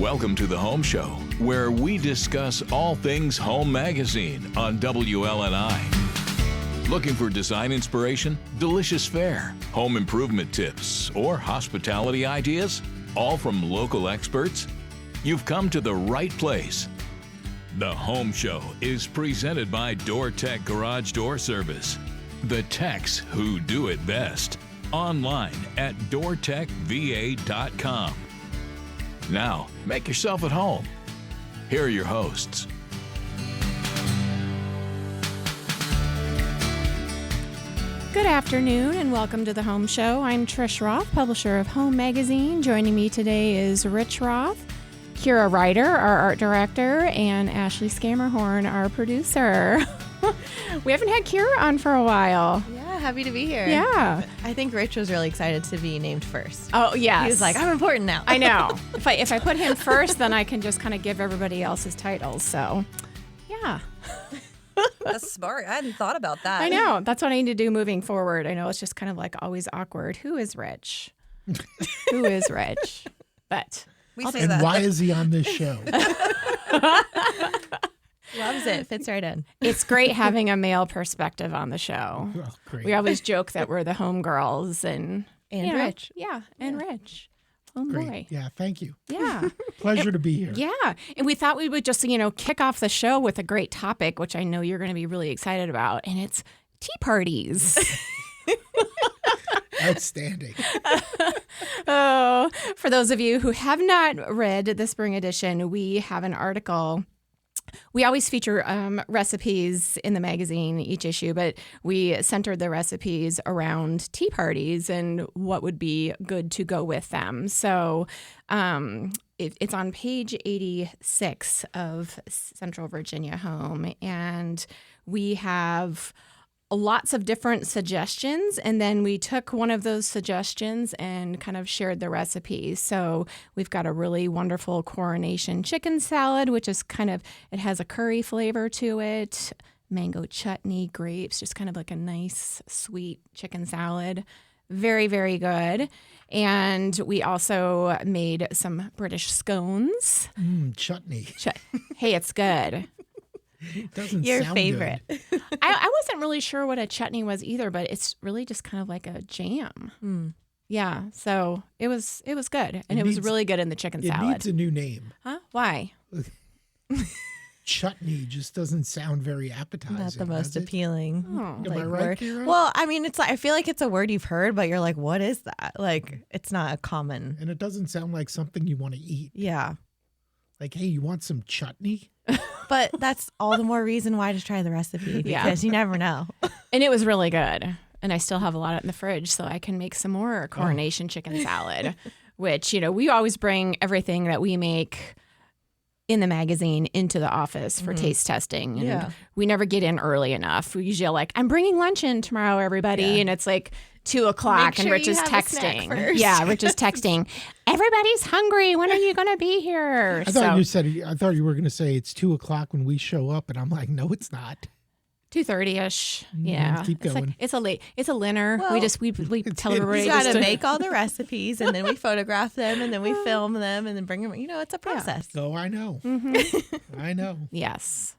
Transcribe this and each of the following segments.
Welcome to The Home Show, where we discuss all things Home Magazine on WLNI. Looking for design inspiration, delicious fare, home improvement tips, or hospitality ideas? All from local experts? You've come to the right place. The Home Show is presented by DoorTek Garage Door Service. The techs who do it best. Online at doortekva.com. Now, make yourself at home. Here are your hosts. Good afternoon and welcome to The Home Show. I'm Trish Roth, publisher of Home Magazine. Joining me today is Rich Roth, Kira Ryder, our art director, and Ashley Scammerhorn, our producer. We haven't had Kira on for a while. Yeah, happy to be here. Yeah. I think Rich was really excited to be named first. Oh, yes. He was like, I'm important now. I know. If I put him first, then I can just kind of give everybody else's titles. So, yeah. That's smart. I hadn't thought about that. I know. That's what I need to do moving forward. I know it's just kind of like always awkward. Who is Rich? Who is Rich? But we say and that. why is he on this show? Loves it. Fits right in. it's great having a male perspective on the show. Oh, great. We always joke that we're the homegirls and Rich. Yeah, and Rich. Oh Great. boy. Yeah, thank you. Yeah. Pleasure to be here. Yeah. And we thought we would just, kick off the show with a great topic, which I know you're going to be really excited about, and it's tea parties. Outstanding. Oh, for those of you who have not read the spring edition, we have an article. We always feature recipes in the magazine, each issue, but we centered the recipes around tea parties and what would be good to go with them. So it's on page 86 of Central Virginia Home, and we have lots of different suggestions, and then we took one of those suggestions and kind of shared the recipe. So we've got a really wonderful Coronation chicken salad, which is it has a curry flavor to it, mango chutney, grapes, just kind of like a nice sweet chicken salad. Very, very good. And we also made some British scones. Chutney. Hey, it's good. Doesn't Your sound favorite. good. I wasn't really sure what a chutney was either, but it's really just kind of like a jam. Yeah, so it was good, and it was really good in the chicken It salad. needs a new name. Huh? Why? Chutney just doesn't sound very appetizing. Not the most does it? appealing. Oh. Am I right, word. Kira? Well, I mean, it's like, I feel like it's a word you've heard, but you're like, what is that? Like, it's not a common. And it doesn't sound like something you want to eat. Yeah. Like, hey, you want some chutney? But that's all the more reason why to try the recipe, because you never know. And it was really good, and I still have a lot in the fridge, so I can make some more Coronation chicken salad, which, we always bring everything that we make in the magazine into the office for taste testing. And we never get in early enough. We usually like, I'm bringing lunch in tomorrow, everybody. And it's like 2:00 and Rich is texting. Yeah, Rich is texting. Everybody's hungry. When are you going to be here? I thought you were going to say it's 2:00 when we show up, and I'm like, no, it's not. 2:30ish. Yeah. Keep going. It's a dinner. Well, we tell everybody You got just to make all the recipes, and then we photograph them, and then we film them, and then bring them. It's a process. Oh, I know. I know. Yes.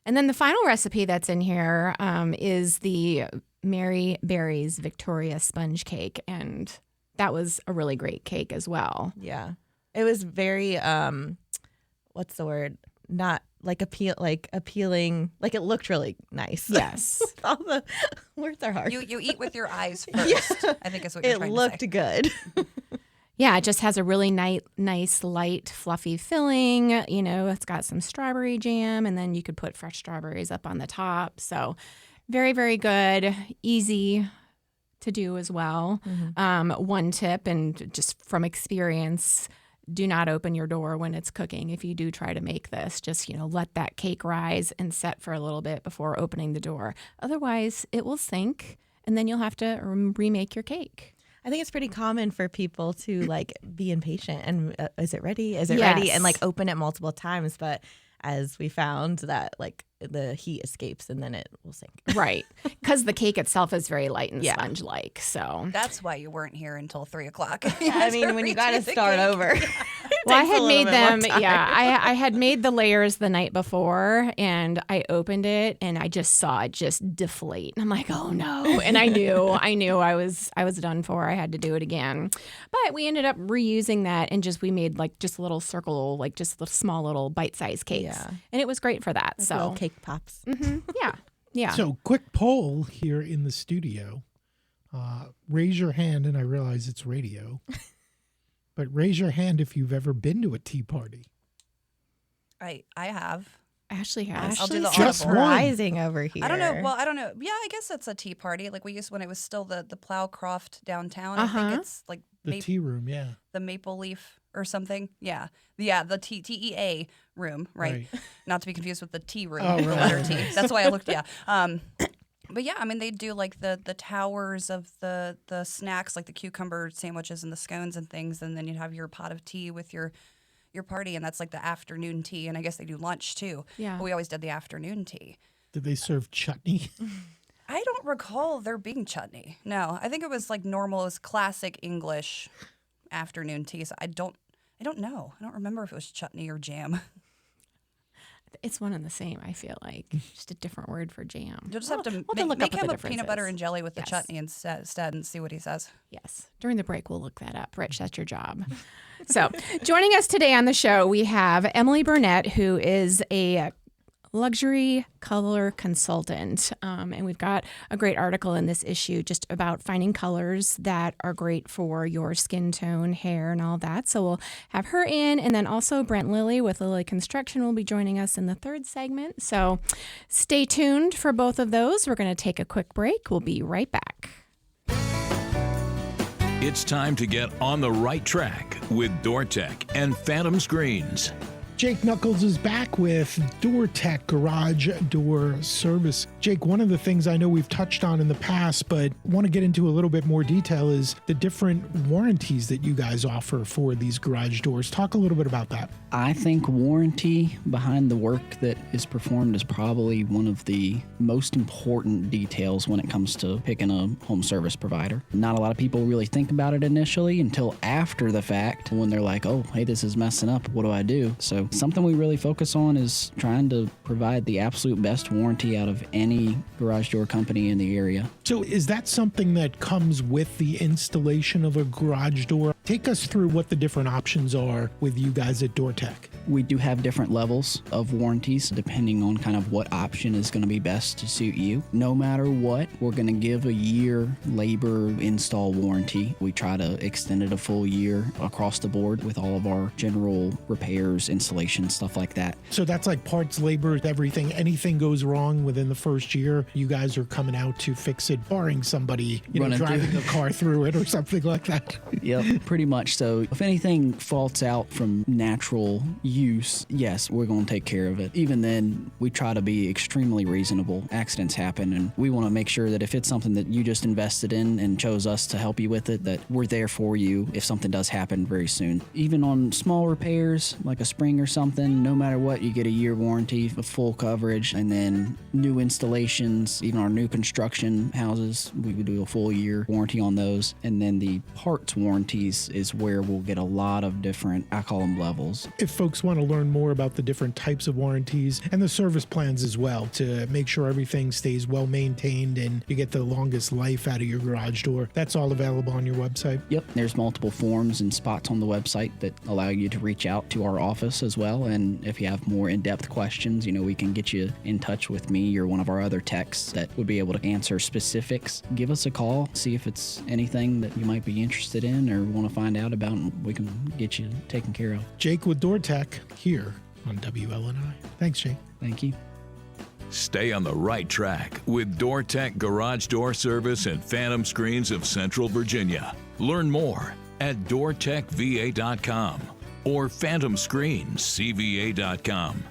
And then the final recipe that's in here is the Mary Berry's Victoria sponge cake, and that was a really great cake as well. Yeah. It was very, what's the word? Not like appealing. Like it looked really nice. Yes. All the words are hard. You eat with your eyes first, I think is what you're It trying looked to say. good. Yeah, it just has a really nice, light, fluffy filling. It's got some strawberry jam, and then you could put fresh strawberries up on the top. So very, very good. Easy to do as well. One tip, and just from experience, do not open your door when it's cooking. If you do try to make this, just, let that cake rise and set for a little bit before opening the door. Otherwise, it will sink, and then you'll have to remake your cake. I think it's pretty common for people to be impatient and is it ready? Is it ready? And open it multiple times. But as we found that the heat escapes and then it will sink. Right. Because the cake itself is very light and sponge-like. So That's why you weren't here until 3:00. I mean, when you got to start over. Well, I Takes a had little made bit more them. time. Yeah, I had made the layers the night before, and I opened it, and I just saw it just deflate. And I'm like, oh no! And I knew I was done for. I had to do it again. But we ended up reusing that, and we made like just little circle, like just small little bite-sized cakes, and it was great for that. Like so little cake pops. Yeah. So, quick poll here in the studio. Raise your hand, and I realize it's radio, but raise your hand if you've ever been to a tea party. I have. Ashley has. I'll do the Just audible. one. Rising over here. I don't know. Well, I don't know. Yeah, I guess it's a tea party. Like we used when it was still the Plowcroft downtown. I think it's like The tea room, yeah. the Maple Leaf or something. Yeah, the TEA room, right? Not to be confused with the tea room, Oh, the right, letter right, T. right. That's why I looked. Yeah. But yeah, I mean they do like the towers of the snacks, like the cucumber sandwiches and the scones and things, and then you'd have your pot of tea with your party, and that's like the afternoon tea, and I guess they do lunch too. Yeah. But we always did the afternoon tea. Did they serve chutney? I don't recall there being chutney. No, I think it was like normal. It was classic English afternoon tea. So I don't know. I don't remember if it was chutney or jam. It's one and the same. I feel like just a different word for jam. You'll just have to look make up him what a the peanut butter difference and is. jelly with the Yes. chutney instead and see what he says. Yes. During the break, we'll look that up. Rich, that's your job. So, joining us today on the show, we have Emily Burnette, who is a luxury color consultant. And we've got a great article in this issue just about finding colors that are great for your skin tone, hair, and all that. So we'll have her in. And then also Brent Lilly with Lilly Construction will be joining us in the third segment. So stay tuned for both of those. We're going to take a quick break. We'll be right back. It's time to get on the right track with DoorTek and Phantom Screens. Jake Nuckols is back with DoorTek Garage Door Service. Jake, one of the things I know we've touched on in the past, but want to get into a little bit more detail is the different warranties that you guys offer for these garage doors. Talk a little bit about that. I think warranty behind the work that is performed is probably one of the most important details when it comes to picking a home service provider. Not a lot of people really think about it initially until after the fact when they're like, oh, hey, this is messing up. What do I do? So something we really focus on is trying to provide the absolute best warranty out of any garage door company in the area. So is that something that comes with the installation of a garage door? Take us through what the different options are with you guys at DoorTek. We do have different levels of warranties depending on kind of what option is going to be best to suit you. No matter what, we're going to give a year labor install warranty. We try to extend it a full year across the board with all of our general repairs, installations, stuff like that. So that's like parts, labor, everything. Anything goes wrong within the first year, you guys are coming out to fix it, barring somebody driving a car through it or something like that. Yep, pretty much. So if anything faults out from natural use, yes, we're going to take care of it. Even then, we try to be extremely reasonable. Accidents happen, and we want to make sure that if it's something that you just invested in and chose us to help you with it, that we're there for you if something does happen very soon. Even on small repairs, like a spring or something, no matter what, you get a year warranty with full coverage. And then new installations, even our new construction houses, we would do a full year warranty on those. And then the parts warranties is where we'll get a lot of different, I call them levels. If folks want to learn more about the different types of warranties and the service plans as well to make sure everything stays well maintained and you get the longest life out of your garage door, that's all available on your website? Yep, there's multiple forms and spots on the website that allow you to reach out to our office as well. And if you have more in-depth questions, we can get you in touch with me or one of our other techs that would be able to answer specifics. Give us a call, see if it's anything that you might be interested in or want to find out about, and we can get you taken care of. Jake with DoorTek here on WLNI. Thanks, Jake. Thank you. Stay on the right track with DoorTek Garage Door Service and Phantom Screens of Central Virginia. Learn more at DoorTekVA.com or PhantomScreensCVA.com.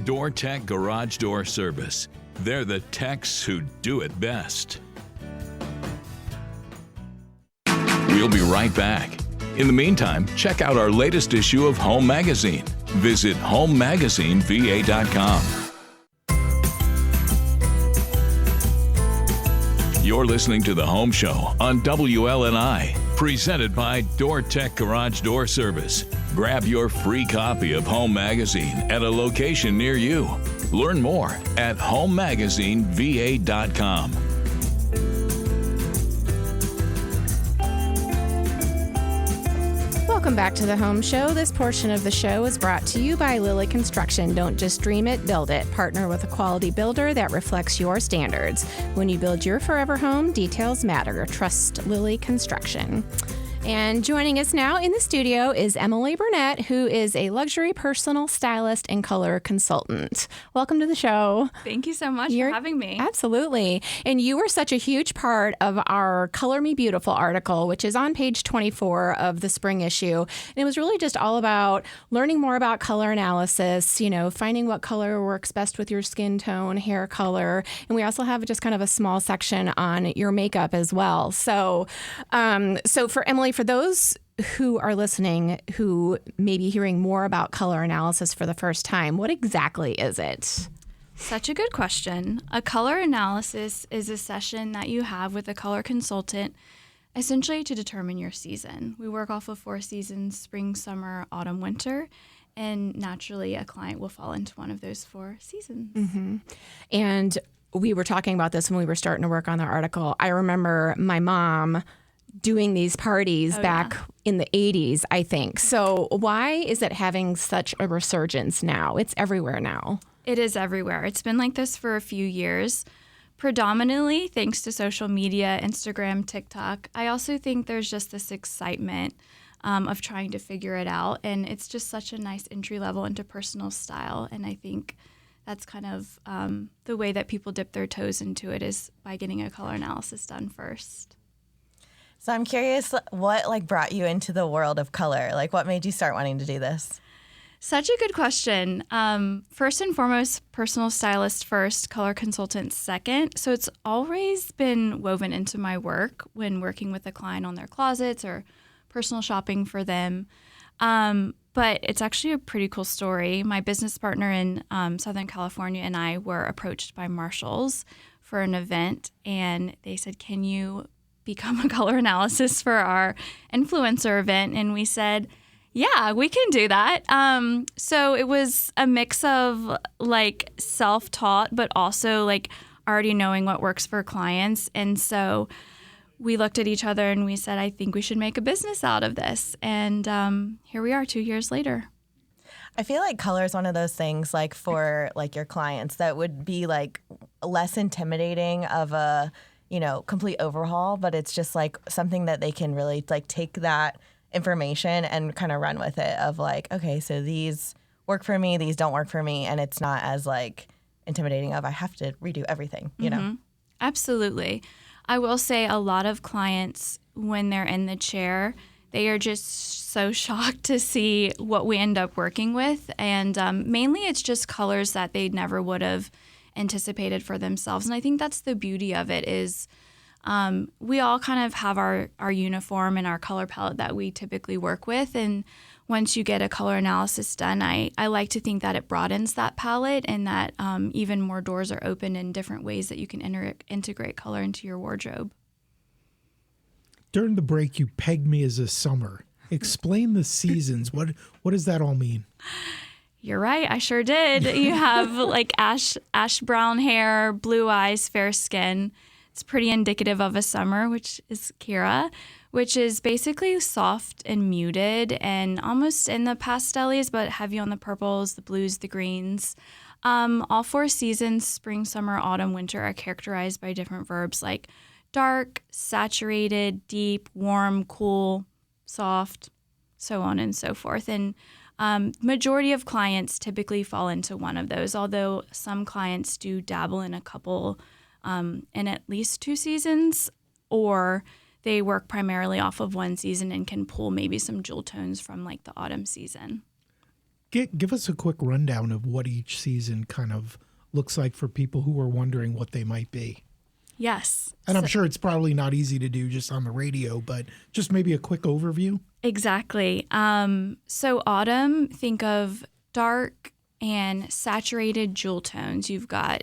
DoorTek Garage Door Service. They're the techs who do it best. We'll be right back. In the meantime, check out our latest issue of Home Magazine. Visit HomeMagazineVA.com. You're listening to The Home Show on WLNI. Presented by DoorTek Garage Door Service. Grab your free copy of Home Magazine at a location near you. Learn more at homemagazineva.com. Welcome back to the Home Show. This portion of the show is brought to you by Lilly Construction. Don't just dream it, build it. Partner with a quality builder that reflects your standards. When you build your forever home, details matter. Trust Lilly Construction. And joining us now in the studio is Emily Burnette, who is a luxury personal stylist and color consultant. Welcome to the show. Thank you so much for having me. Absolutely. And you were such a huge part of our Color Me Beautiful article, which is on page 24 of the spring issue. And it was really just all about learning more about color analysis, finding what color works best with your skin tone, hair color. And we also have just kind of a small section on your makeup as well. So for Emily, for those who are listening, who may be hearing more about color analysis for the first time, what exactly is it? Such a good question. A color analysis is a session that you have with a color consultant, essentially to determine your season. We work off of 4 seasons: spring, summer, autumn, winter, and naturally a client will fall into one of those 4 seasons. Mm-hmm. And we were talking about this when we were starting to work on the article. I remember my mom doing these parties back in the 80s, I think. So why is it having such a resurgence now? It's everywhere now. It is everywhere. It's been like this for a few years, predominantly thanks to social media, Instagram, TikTok. I also think there's just this excitement of trying to figure it out. And it's just such a nice entry level into personal style. And I think that's kind of the way that people dip their toes into it, is by getting a color analysis done first. So I'm curious, what brought you into the world of color? What made you start wanting to do this? Such a good question. First and foremost, personal stylist first, color consultant second. So it's always been woven into my work when working with a client on their closets or personal shopping for them. But it's actually a pretty cool story. My business partner in Southern California and I were approached by Marshalls for an event, and they said, "Can you become a color analysis for our influencer event?" And we said, yeah, we can do that. So it was a mix of self-taught, but also already knowing what works for clients. And so we looked at each other and we said, I think we should make a business out of this. And here we are 2 years later. I feel like color is one of those things for your clients that would be less intimidating of a complete overhaul, but it's just something that they can really take that information and kind of run with it of okay, so these work for me, these don't work for me. And it's not as intimidating of I have to redo everything, you know? Absolutely. I will say a lot of clients, when they're in the chair, they are just so shocked to see what we end up working with. And mainly it's just colors that they never would have anticipated for themselves. And I think that's the beauty of it is we all kind of have our uniform and our color palette that we typically work with. And once you get a color analysis done, I like to think that it broadens that palette and that even more doors are open in different ways that you can integrate color into your wardrobe. During the break, you pegged me as a summer. Explain the seasons. What does that all mean? You're right. I sure did. You have ash brown hair, blue eyes, fair skin. It's pretty indicative of a summer, which is Kira, which is basically soft and muted and almost in the pastels, but heavy on the purples, the blues, the greens. All 4 seasons, spring, summer, autumn, winter, are characterized by different verbs like dark, saturated, deep, warm, cool, soft, so on and so forth. And majority of clients typically fall into one of those, although some clients do dabble in a couple in at least 2 seasons, or they work primarily off of one season and can pull maybe some jewel tones from the autumn season. Give us a quick rundown of what each season kind of looks like for people who are wondering what they might be. Yes. And I'm sure it's probably not easy to do just on the radio, but just maybe a quick overview. Exactly. So autumn, think of dark and saturated jewel tones. You've got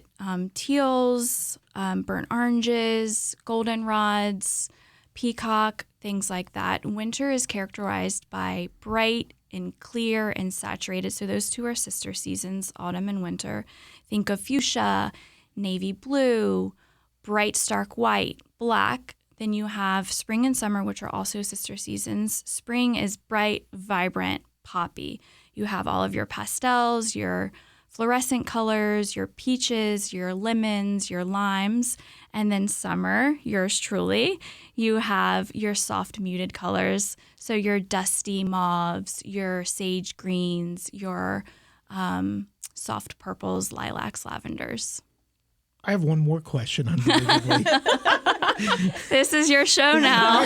teals, burnt oranges, goldenrods, peacock, things like that. Winter is characterized by bright and clear and saturated. So those two are sister seasons, autumn and winter. Think of fuchsia, navy blue, bright stark white, black. Then you have spring and summer, which are also sister seasons. Spring is bright, vibrant, poppy. You have all of your pastels, your fluorescent colors, your peaches, your lemons, your limes. And then summer, yours truly, you have your soft muted colors. So your dusty mauves, your sage greens, your soft purples, lilacs, lavenders. I have one more question, unbelievably. This is your show now.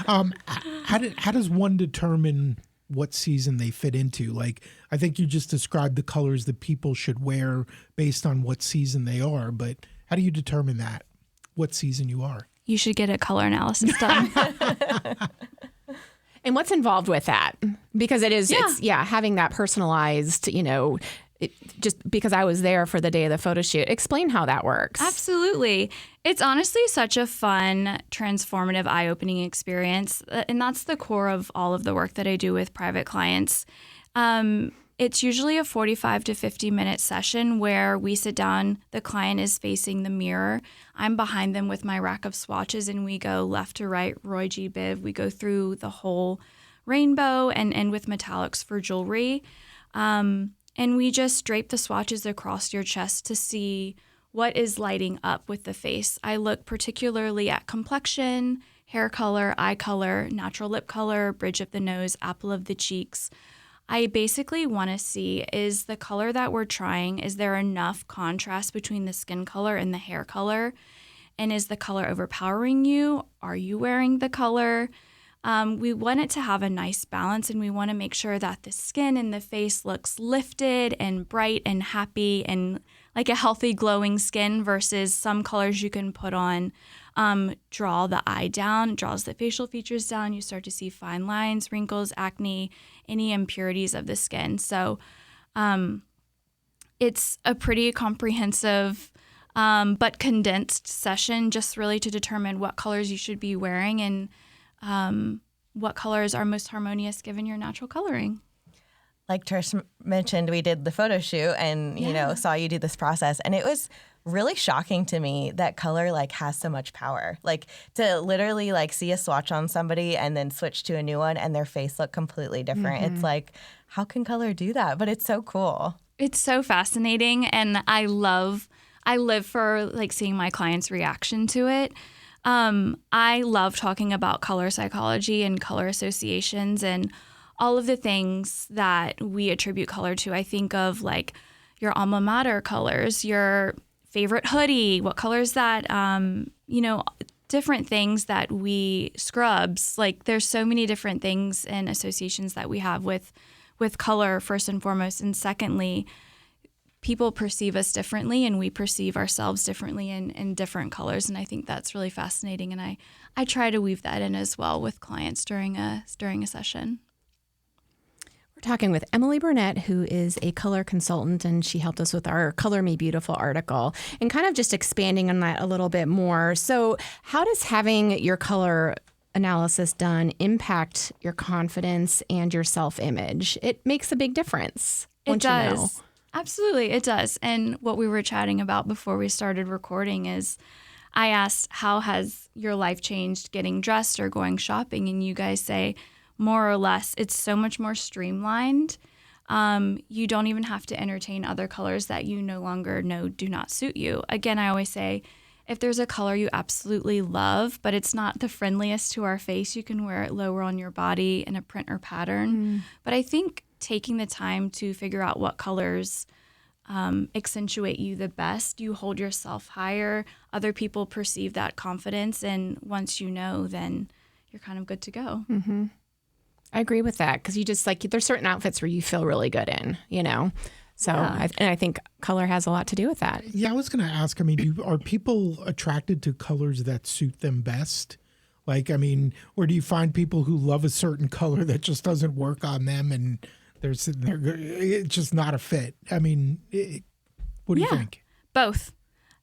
How does one determine what season they fit into? Like, I think you just described the colors that people should wear based on what season they are, but how do you determine that, what season you are? You should get a color analysis done. And what's involved with that? Because it's having that personalized, just because I was there for the day of the photo shoot. Explain how that works. Absolutely. It's honestly such a fun, transformative, eye-opening experience. And that's the core of all of the work that I do with private clients. It's usually a 45 to 50-minute session where we sit down, the client is facing the mirror. I'm behind them with my rack of swatches, and we go left to right, Roy G. Biv. We go through the whole rainbow and end with metallics for jewelry. And we just drape the swatches across your chest to see what is lighting up with the face. I look particularly at complexion, hair color, eye color, natural lip color, bridge of the nose, apple of the cheeks. I basically want to see, is the color that we're trying, is there enough contrast between the skin color and the hair color? And is the color overpowering you? Are you wearing the color? We want it to have a nice balance, and we want to make sure that the skin and the face looks lifted and bright and happy and like a healthy glowing skin versus some colors you can put on draw the eye down, draws the facial features down. You start to see fine lines, wrinkles, acne, any impurities of the skin. So it's a pretty comprehensive but condensed session, just really to determine what colors you should be wearing and what colors are most harmonious given your natural coloring. Like Trish mentioned, we did the photo shoot and, saw you do this process. And it was really shocking to me that color has so much power. Like to literally see a swatch on somebody and then switch to a new one and their face look completely different. Mm-hmm. It's like, how can color do that? But it's so cool. It's so fascinating. And I live for seeing my clients' reaction to it. I love talking about color psychology and color associations and all of the things that we attribute color to. I think of your alma mater colors, your favorite hoodie, what color is that, different things that we scrubs. There's so many different things and associations that we have with color, first and foremost. And secondly, people perceive us differently and we perceive ourselves differently in different colors. And I think that's really fascinating. And I try to weave that in as well with clients during a session. We're talking with Emily Burnette, who is a color consultant, and she helped us with our Color Me Beautiful article and kind of just expanding on that a little bit more. So how does having your color analysis done impact your confidence and your self-image? It makes a big difference. It does. Absolutely, it does. And what we were chatting about before we started recording is I asked, how has your life changed getting dressed or going shopping? And you guys say, more or less, it's so much more streamlined. You don't even have to entertain other colors that you no longer know do not suit you. Again, I always say, if there's a color you absolutely love, but it's not the friendliest to our face, you can wear it lower on your body in a print or pattern. But I think taking the time to figure out what colors accentuate you the best, you hold yourself higher, other people perceive that confidence, and once you know, then you're kind of good to go. Mm-hmm. I agree with that because you just there's certain outfits where you feel really good in, So Yeah. I think color has a lot to do with that. Yeah, I was going to ask, are people attracted to colors that suit them best? Or do you find people who love a certain color that just doesn't work on them and they're sitting there, it's just not a fit? What do you think? Both.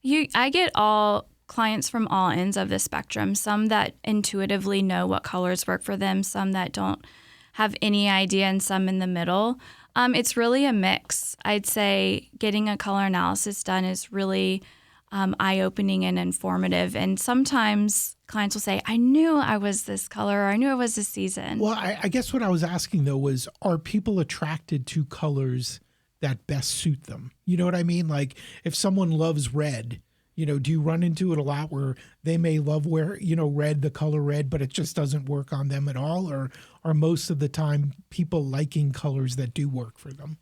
I get all clients from all ends of the spectrum, some that intuitively know what colors work for them, some that don't have any idea, and some in the middle. It's really a mix. I'd say getting a color analysis done is really eye-opening and informative. And sometimes clients will say, I knew I was this color, or I knew I was this season. Well, I guess what I was asking, though, was, are people attracted to colors that best suit them? You know what I mean? Like, if someone loves red, do you run into it a lot where they may love red, the color red, but it just doesn't work on them at all? Or are most of the time people liking colors that do work for them?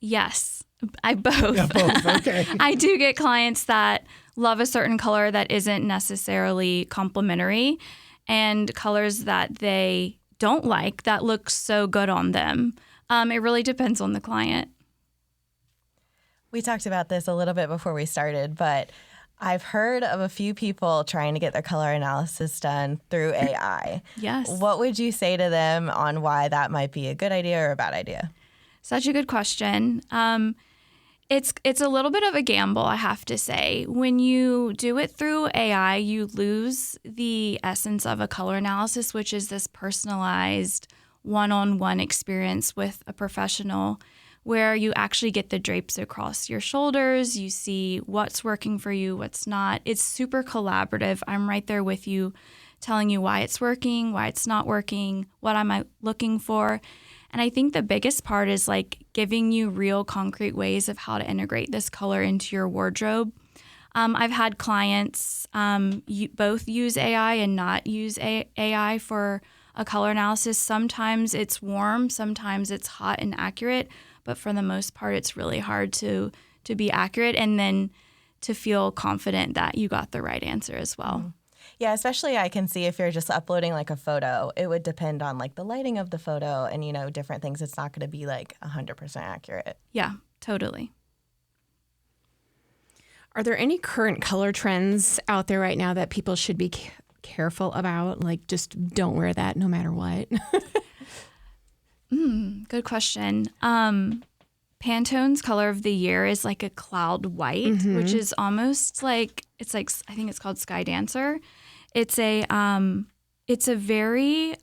Yes, I both. Yeah, both. Okay. I do get clients that love a certain color that isn't necessarily complementary, and colors that they don't like that look so good on them. It really depends on the client. We talked about this a little bit before we started, but I've heard of a few people trying to get their color analysis done through AI. Yes. What would you say to them on why that might be a good idea or a bad idea? Such a good question. It's a little bit of a gamble, I have to say. When you do it through AI, you lose the essence of a color analysis, which is this personalized one-on-one experience with a professional, where you actually get the drapes across your shoulders. You see what's working for you, what's not. It's super collaborative. I'm right there with you, telling you why it's working, why it's not working, what am I looking for. And I think the biggest part is like giving you real concrete ways of how to integrate this color into your wardrobe. I've had clients both use AI and not use AI for a color analysis. Sometimes it's warm, sometimes it's hot and accurate, but for the most part, it's really hard to be accurate and then to feel confident that you got the right answer as well. Yeah, especially I can see if you're just uploading like a photo, it would depend on like the lighting of the photo and, different things. It's not going to be like 100% accurate. Yeah, totally. Are there any current color trends out there right now that people should be careful about? Like, just don't wear that no matter what. Good question. Pantone's color of the year is like a cloud white, which is almost like I think it's called Sky Dancer. It's a very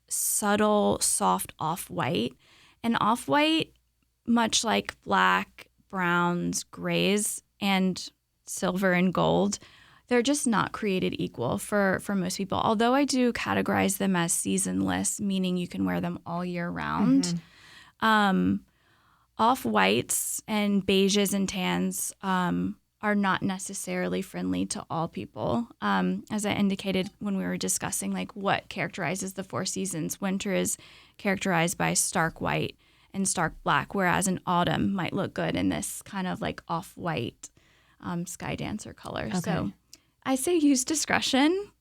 subtle, soft off-white. And off-white, much like black, browns, grays, and silver and gold, they're just not created equal for most people. Although I do categorize them as seasonless, meaning you can wear them all year round. Off-whites and beiges and tans are not necessarily friendly to all people. As I indicated when we were discussing like what characterizes the four seasons, winter is characterized by stark white and stark black, whereas an autumn might look good in this kind of like off-white Sky Dancer color. Okay. So I say use discretion.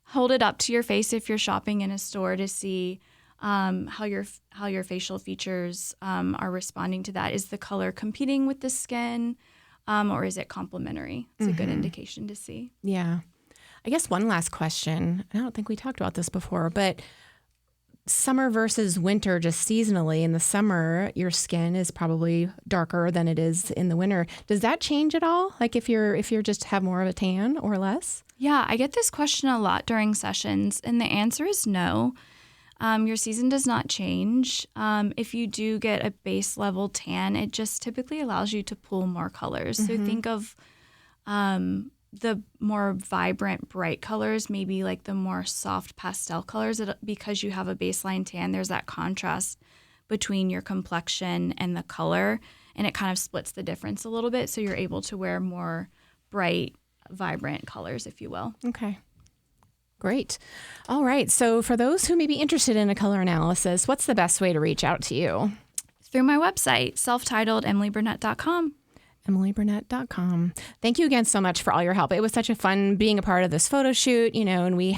Hold it up to your face if you're shopping in a store to see how your facial features are responding to that. Is the color competing with the skin, or is it complementary? It's a good indication to see. Yeah. I guess one last question. I don't think we talked about this before, but summer versus winter, just seasonally. In the summer, your skin is probably darker than it is in the winter. Does that change at all? Like if you're just have more of a tan or less? Yeah, I get this question a lot during sessions, and the answer is no. Your season does not change. If you do get a base level tan, it just typically allows you to pull more colors. So think of the more vibrant, bright colors, maybe like the more soft pastel colors, because you have a baseline tan, there's that contrast between your complexion and the color, and it kind of splits the difference a little bit. So you're able to wear more bright, vibrant colors, if you will. Okay. Great. All right. So for those who may be interested in a color analysis, what's the best way to reach out to you? Through my website, self-titled EmilyBurnette.com. EmilyBurnette.com. Thank you again so much for all your help. It was such a fun being a part of this photo shoot, and we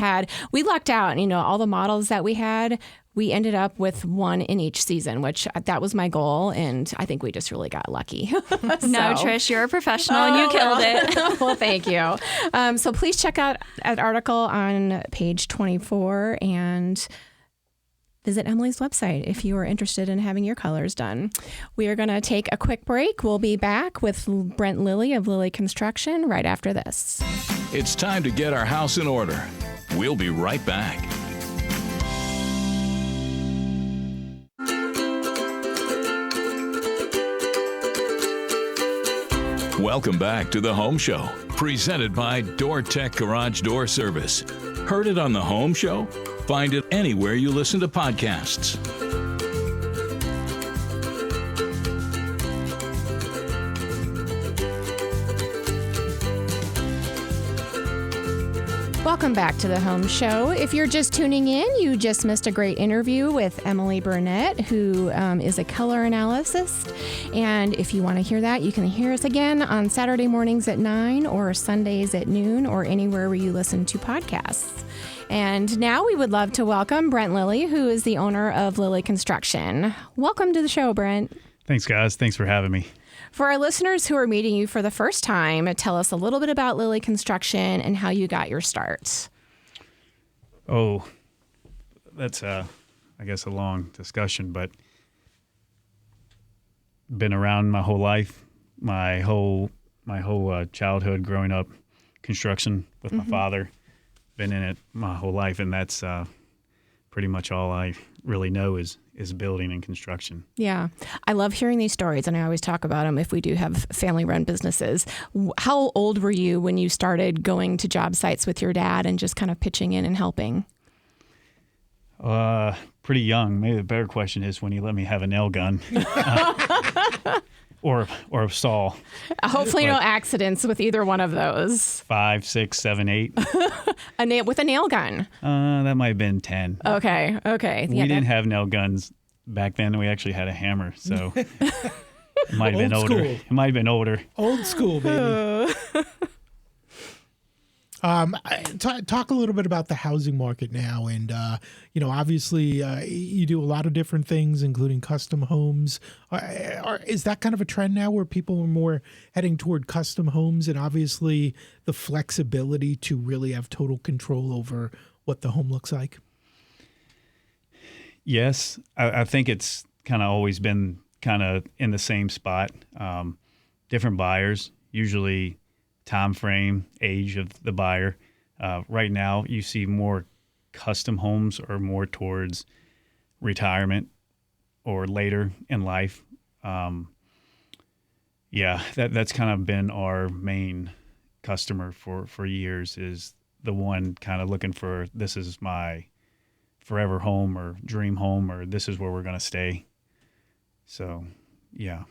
lucked out, all the models that we had, we ended up with one in each season, which that was my goal. And I think we just really got lucky. No, Trish, you're a professional and you killed it. Well, thank you. So please check out an article on page 24 and visit Emily's website if you are interested in having your colors done. We are going to take a quick break. We'll be back with Brent Lilly of Lilly Construction right after this. It's time to get our house in order. We'll be right back. Welcome back to The Home Show, presented by DoorTek Garage Door Service. Heard it on The Home Show? Find it anywhere you listen to podcasts. Welcome back to The Home Show. If you're just tuning in, you just missed a great interview with Emily Burnette, who is a color analyst. And if you want to hear that, you can hear us again on Saturday mornings at 9 or Sundays at noon or anywhere where you listen to podcasts. And now we would love to welcome Brent Lilly, who is the owner of Lilly Construction. Welcome to the show, Brent. Thanks, guys. Thanks for having me. For our listeners who are meeting you for the first time, tell us a little bit about Lilly Construction and how you got your start. Oh, that's, I guess, a long discussion, but been around my whole life, my whole childhood growing up, construction with my father. Been in it my whole life, and that's pretty much all I really know is building and construction. Yeah. I love hearing these stories, and I always talk about them if we do have family-run businesses. How old were you when you started going to job sites with your dad and just kind of pitching in and helping? Pretty young. Maybe the better question is when he let me have a nail gun or a saw. Hopefully no accidents with either one of those. 5, 6, 7, 8. With a nail gun? That might have been 10. Okay. We didn't have nail guns back then. We actually had a hammer, so it might have been older. School. It might have been older. Old school, baby. Talk a little bit about the housing market now, and obviously you do a lot of different things, including custom homes. Is that kind of a trend now, where people are more heading toward custom homes, and obviously the flexibility to really have total control over what the home looks like? Yes, I think it's kind of always been kind of in the same spot. Different buyers, usually time frame, age of the buyer. Right now, you see more custom homes or more towards retirement or later in life. That's kind of been our main customer for years, is the one kind of looking for, this is my forever home or dream home, or this is where we're going to stay. So, yeah.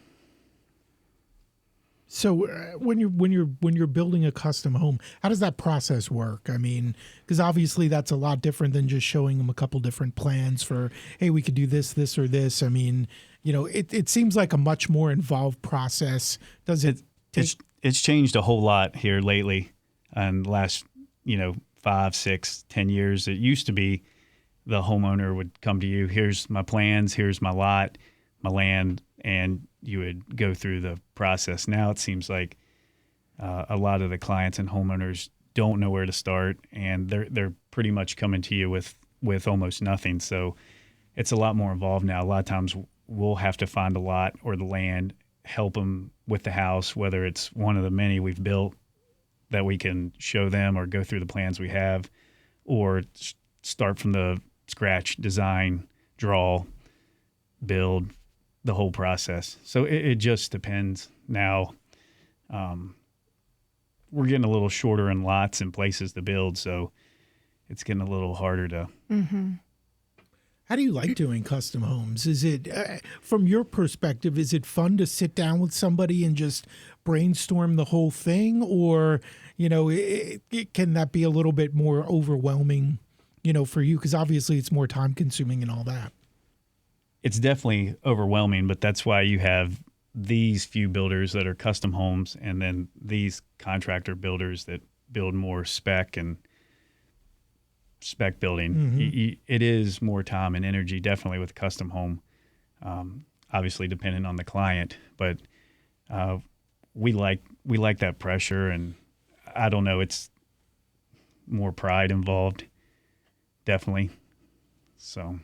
So when you're building a custom home, how does that process work? I mean, because obviously that's a lot different than just showing them a couple different plans for, hey, we could do this, or this. I mean, it seems like a much more involved process. Does it? It's changed a whole lot here lately, and the last 5, 6, 10 years. It used to be the homeowner would come to you. Here's my plans. Here's my lot, my land, and you would go through the process. Now it seems like a lot of the clients and homeowners don't know where to start, and they're pretty much coming to you with almost nothing. So it's a lot more involved now. A lot of times we'll have to find a lot or the land, help them with the house, whether it's one of the many we've built that we can show them or go through the plans we have, or start from the scratch, design, draw, build, the whole process. So it just depends. Now, we're getting a little shorter in lots and places to build, so it's getting a little harder to. Mm-hmm. How do you like doing custom homes? Is it, from your perspective, is it fun to sit down with somebody and just brainstorm the whole thing, or can that be a little bit more overwhelming, for you? Because obviously it's more time consuming and all that. It's definitely overwhelming, but that's why you have these few builders that are custom homes, and then these contractor builders that build more spec and spec building. Mm-hmm. It is more time and energy, definitely, with custom home, obviously depending on the client, but we like that pressure, and I don't know, it's more pride involved, definitely. So.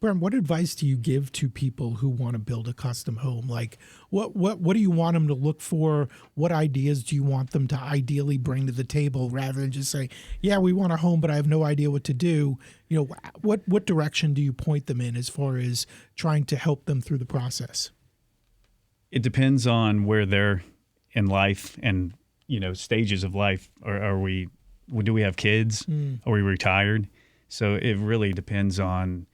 Brent, what advice do you give to people who want to build a custom home? Like, what do you want them to look for? What ideas do you want them to ideally bring to the table, rather than just say, "Yeah, we want a home, but I have no idea what to do"? You know, what direction do you point them in as far as trying to help them through the process? It depends on where they're in life and, you know, stages of life. Do we have kids? Are we retired? So it really depends on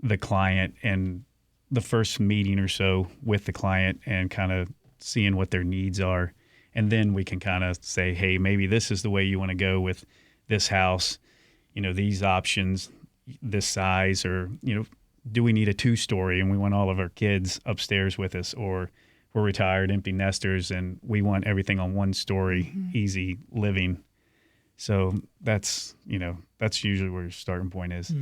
the client and the first meeting or so with the client and kind of seeing what their needs are. And then we can kind of say, hey, maybe this is the way you want to go with this house, you know, these options, this size, or, you know, do we need a 2-story and we want all of our kids upstairs with us, or we're retired empty nesters and we want everything on 1-story, easy living. So that's usually where your starting point is.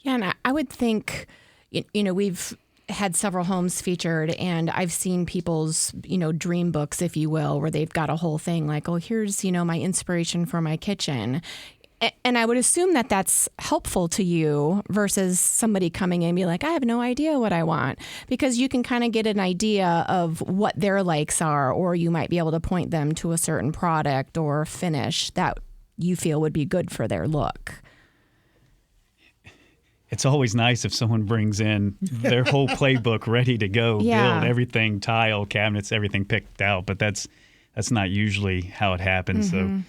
Yeah, and I would think, you know, we've had several homes featured, and I've seen people's, you know, dream books, if you will, where they've got a whole thing like, oh, here's, you know, my inspiration for my kitchen. And I would assume that that's helpful to you versus somebody coming in and be like, I have no idea what I want, because you can kind of get an idea of what their likes are, or you might be able to point them to a certain product or finish that you feel would be good for their look. It's always nice if someone brings in their whole playbook ready to go, build everything, tile, cabinets, everything picked out. But that's not usually how it happens. So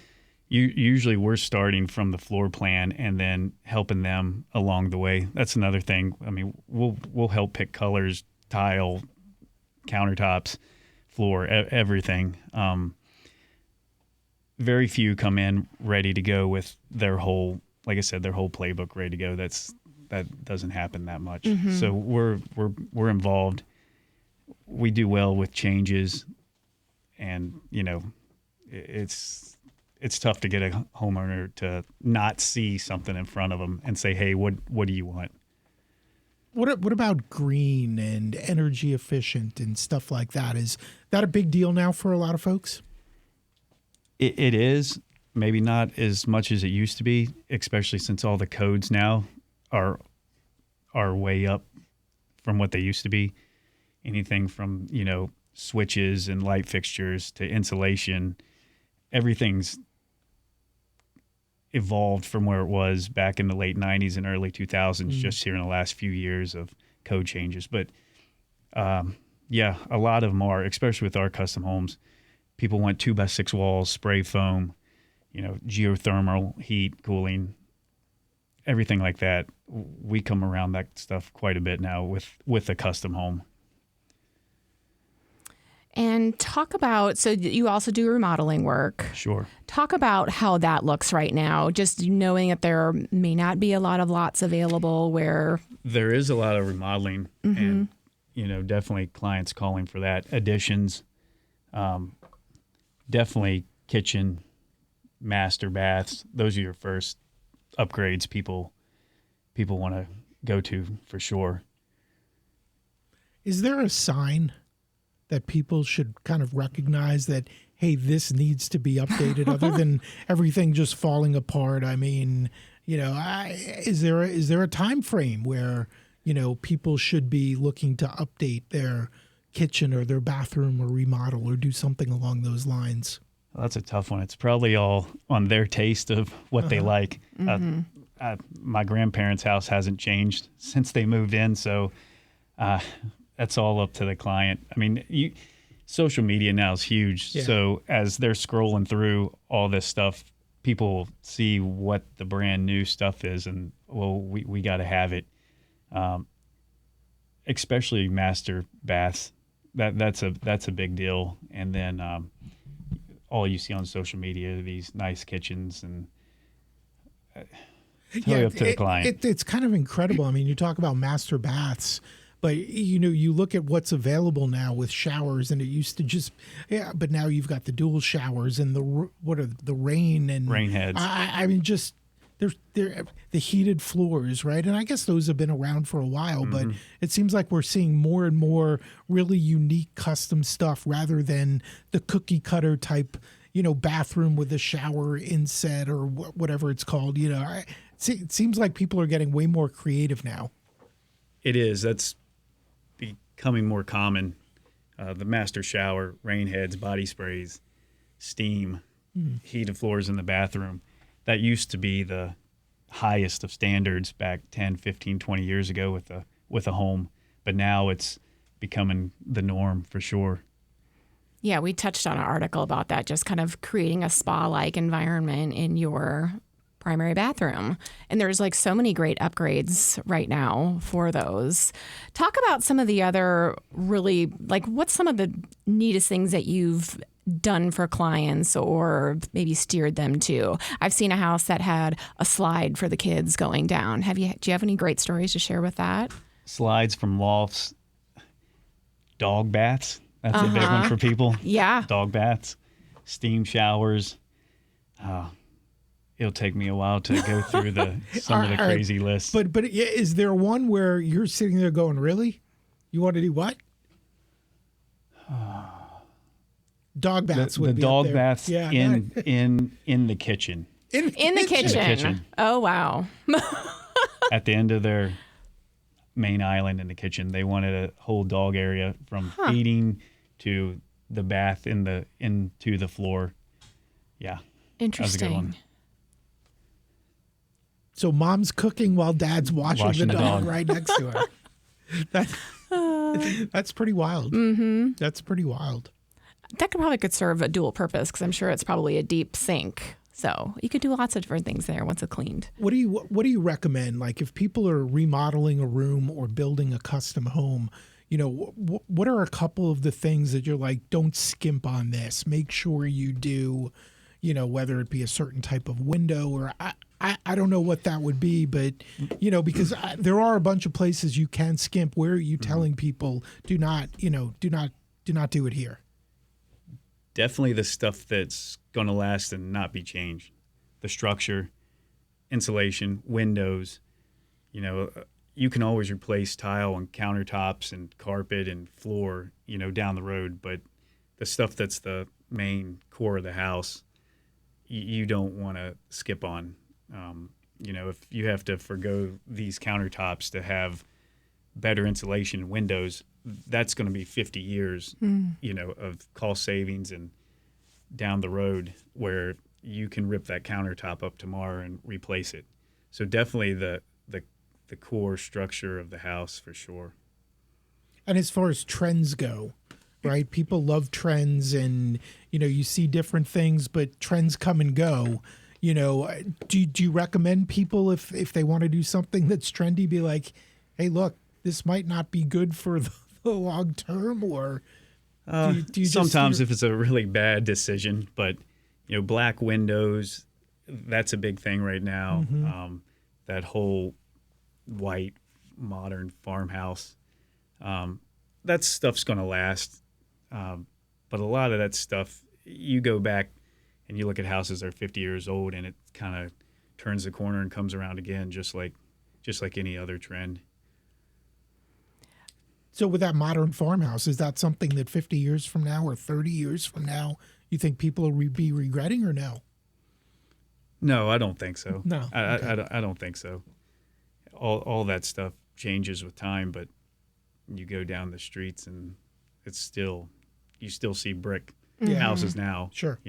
usually we're starting from the floor plan and then helping them along the way. That's another thing. I mean, we'll help pick colors, tile, countertops, floor, everything. Very few come in ready to go with their whole, like I said, their whole playbook ready to go. That doesn't happen that much. So we're involved. We do well with changes, and you know, it's tough to get a homeowner to not see something in front of them and say, "Hey, what do you want?" What about green and energy efficient and stuff like that? Is that a big deal now for a lot of folks? It is. Maybe not as much as it used to be, especially since all the codes now are way up from what they used to be. Anything from, you know, switches and light fixtures to insulation, everything's evolved from where it was back in the late 90s and early 2000s, just here in the last few years of code changes. But yeah, a lot of them are, especially with our custom homes. People want 2x6 walls, spray foam, you know, geothermal heat, cooling, everything like that. We come around that stuff quite a bit now with a custom home. And talk about, so you also do remodeling work. Sure. Talk about how that looks right now, just knowing that there may not be a lot of lots available where... There is a lot of remodeling and, you know, definitely clients calling for that. Additions, definitely kitchen, master baths. Those are your first upgrades people want to go to for sure. Is there a sign that people should kind of recognize that, hey, this needs to be updated other than everything just falling apart? I mean, you know, is there a time frame where, you know, people should be looking to update their kitchen or their bathroom or remodel or do something along those lines? Well, that's a tough one. It's probably all on their taste of what they like. My grandparents' house hasn't changed since they moved in, so that's all up to the client. I mean, social media now is huge. Yeah. So as they're scrolling through all this stuff, people see what the brand new stuff is, and well, we got to have it. Especially master baths. That's a big deal. And then all you see on social media, these nice kitchens, and totally up to the client. It's kind of incredible. I mean, you talk about master baths, but you know, you look at what's available now with showers, and it used to just, but now you've got the dual showers and the rain heads. I mean, just they're the heated floors, right? And I guess those have been around for a while, but it seems like we're seeing more and more really unique custom stuff rather than the cookie cutter type, you know, bathroom with a shower inset or whatever it's called. You know, it seems like people are getting way more creative now. It is. That's becoming more common. The master shower, rain heads, body sprays, steam, heated floors in the bathroom. That used to be the highest of standards back 10, 15, 20 years ago with a home. But now it's becoming the norm for sure. Yeah, we touched on an article about that, just kind of creating a spa-like environment in your primary bathroom. And there's like so many great upgrades right now for those. Talk about some of the other really, like what's some of the neatest things that you've done for clients or maybe steered them to? I've seen a house that had a slide for the kids going down. Do you have any great stories to share with that? Slides from lofts, dog baths. That's a big one for people. Yeah. Dog baths, steam showers. It'll take me a while to go through some of the crazy lists. But yeah, is there one where you're sitting there going, really? You want to do what? Dog baths would the be dog up there. baths Yeah, in the kitchen. In the kitchen. Oh, wow. At the end of their main island in the kitchen, they wanted a whole dog area from feeding to the bath into the floor. Yeah. Interesting. That was a good one. So mom's cooking while dad's washing the dog right next to her. That's pretty wild. Mm-hmm. That's pretty wild. That could serve a dual purpose because I'm sure it's probably a deep sink. So you could do lots of different things there once it's cleaned. What do you recommend? Like if people are remodeling a room or building a custom home, what are a couple of the things that you're like, don't skimp on this. Make sure you do, whether it be a certain type of window or I don't know what that would be, but because there are a bunch of places you can skimp. Where are you telling people do not do it here? Definitely the stuff that's going to last and not be changed. The structure, insulation, windows. You can always replace tile and countertops and carpet and floor, down the road. But the stuff that's the main core of the house, you don't want to skip on. If you have to forgo these countertops to have better insulation windows, that's going to be 50 years, of cost savings and down the road where you can rip that countertop up tomorrow and replace it. So definitely the core structure of the house for sure. And as far as trends go, right? People love trends and, you see different things, but trends come and go. Do you recommend people if they want to do something that's trendy, be like, hey, look, this might not be good for the long term, or do you sometimes if it's a really bad decision, but black windows, that's a big thing right now. Mm-hmm. That whole white modern farmhouse, that stuff's going to last. But a lot of that stuff, you go back and you look at houses that are 50 years old and it kind of turns the corner and comes around again, just like any other trend. So with that modern farmhouse, is that something that 50 years from now or 30 years from now, you think people will be regretting or no? No, I don't think so. No. Okay. I don't think so. All that stuff changes with time, but you go down the streets and you still see brick houses now. Sure.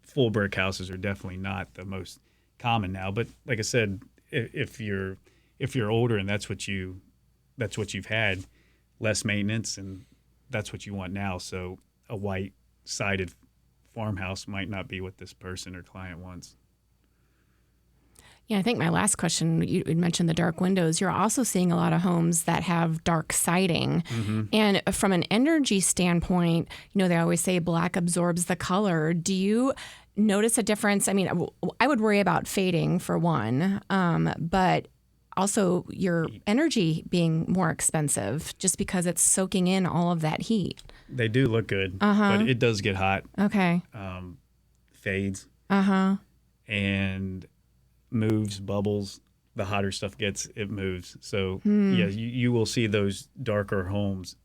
Full brick houses are definitely not the most common now. But like I said, if you're older and that's what you've had, less maintenance, and that's what you want now. So a white sided farmhouse might not be what this person or client wants. Yeah, I think my last question, you mentioned the dark windows. You're also seeing a lot of homes that have dark siding. Mm-hmm. And from an energy standpoint, they always say black absorbs the color. Do you notice a difference? I mean, I would worry about fading for one, but also your energy being more expensive just because it's soaking in all of that heat. They do look good, but it does get hot. Okay. Fades. And moves, bubbles. The hotter stuff it moves. So yeah, you will see those darker homes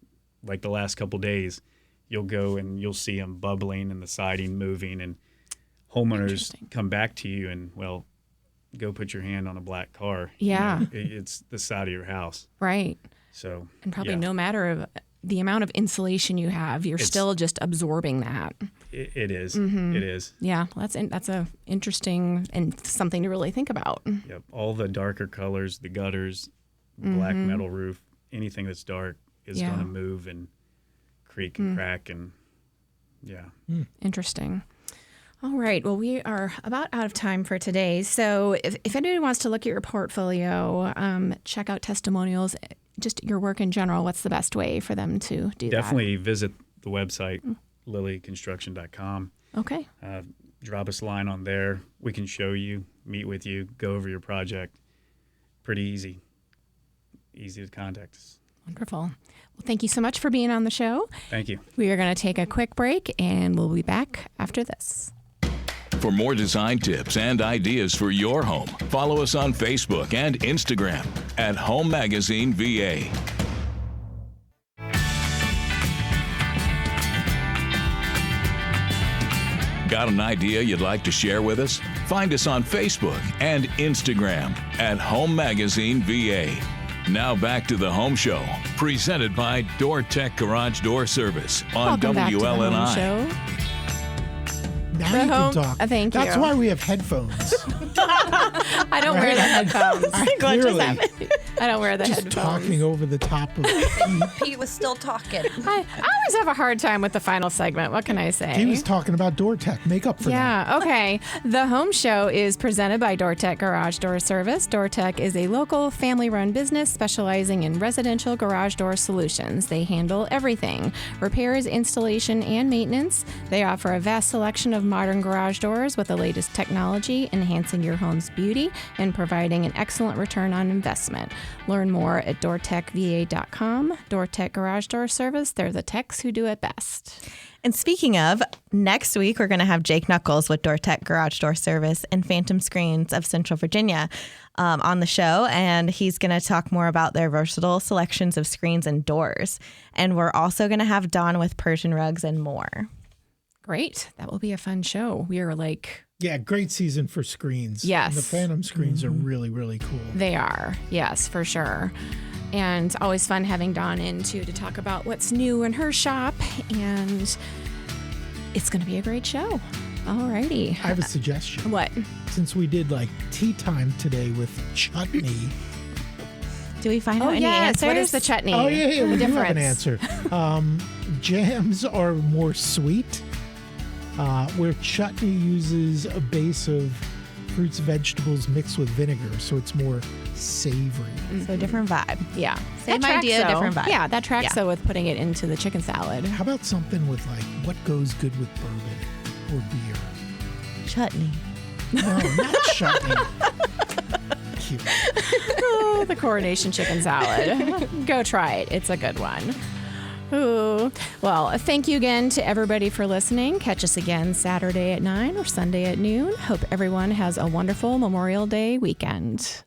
like the last couple days. You'll go and you'll see them bubbling and the siding moving, and homeowners come back to you and, well, go put your hand on a black car. Yeah. It's the side of your house. Right. So And probably yeah, no matter of the amount of insulation you have, you're still just absorbing that. it is. Mm-hmm. It is. Yeah, that's a interesting and something to really think about. Yep. All the darker colors, the gutters, black metal roof, anything that's dark is Yeah. going to move and creak and crack and yeah. Interesting. All right. Well, we are about out of time for today. So if anybody wants to look at your portfolio, check out testimonials, just your work in general, what's the best way for them to do Definitely visit the website, lillyconstruction.com. that? Okay. Drop us a line on there. We can show you, meet with you, go over your project. Pretty easy. Easy to contact us. Wonderful. Well, thank you so much for being on the show. Thank you. We are going to take a quick break and we'll be back after this. For more design tips and ideas for your home, follow us on Facebook and Instagram at Home Magazine VA. Got an idea you'd like to share with us? Find us on Facebook and Instagram at Home Magazine VA. Now back to the Home Show, presented by DoorTek Garage Door Service on Welcome back to the WLNI. Home Show. Now The you home- can talk. thank That's you. why we have headphones. I don't wear the headphones. What just Clearly, happened? I don't wear the just headphones. talking over the top of Pete was still talking. I always have a hard time with the final segment. What can I say? He was talking about DoorTek. Make up for that. Yeah, okay. The Home Show is presented by DoorTek Garage Door Service. DoorTek is a local family-run business specializing in residential garage door solutions. They handle everything: repairs, installation, and maintenance. They offer a vast selection of modern garage doors with the latest technology, enhancing your home's beauty and providing an excellent return on investment. Learn more at doortekva.com. DoorTek Garage Door Service, they're the techs who do it best. And speaking of, next week we're going to have Jake Nuckols with DoorTek Garage Door Service and Phantom Screens of Central Virginia on the show. And he's going to talk more about their versatile selections of screens and doors. And we're also going to have Dawn with Persian rugs and more. Great. That will be a fun show. We are like, Yeah, great season for screens. Yes. And the Phantom screens are really, really cool. they are. Yes, for sure. And always fun having Dawn in too to talk about what's new in her shop. And it's going to be a great show. Alrighty. I have a suggestion. What? Since we did like tea time today with Chutney. Do we find Oh, out any yes. answers? What is the chutney? Oh, yeah, we The do have an difference. answer. Jams are more sweet, where chutney uses a base of fruits, vegetables mixed with vinegar, so it's more savory. So different vibe. Yeah. Same That tracks, idea, though. different vibe. Yeah, that tracks Yeah. though with putting it into the chicken salad. How about something with like what goes good with bourbon or beer? Chutney. No, not chutney. Cute. Oh, the Coronation chicken salad. Go try it. It's a good one. Ooh. Well, thank you again to everybody for listening. Catch us again Saturday at 9 or Sunday at noon. Hope everyone has a wonderful Memorial Day weekend.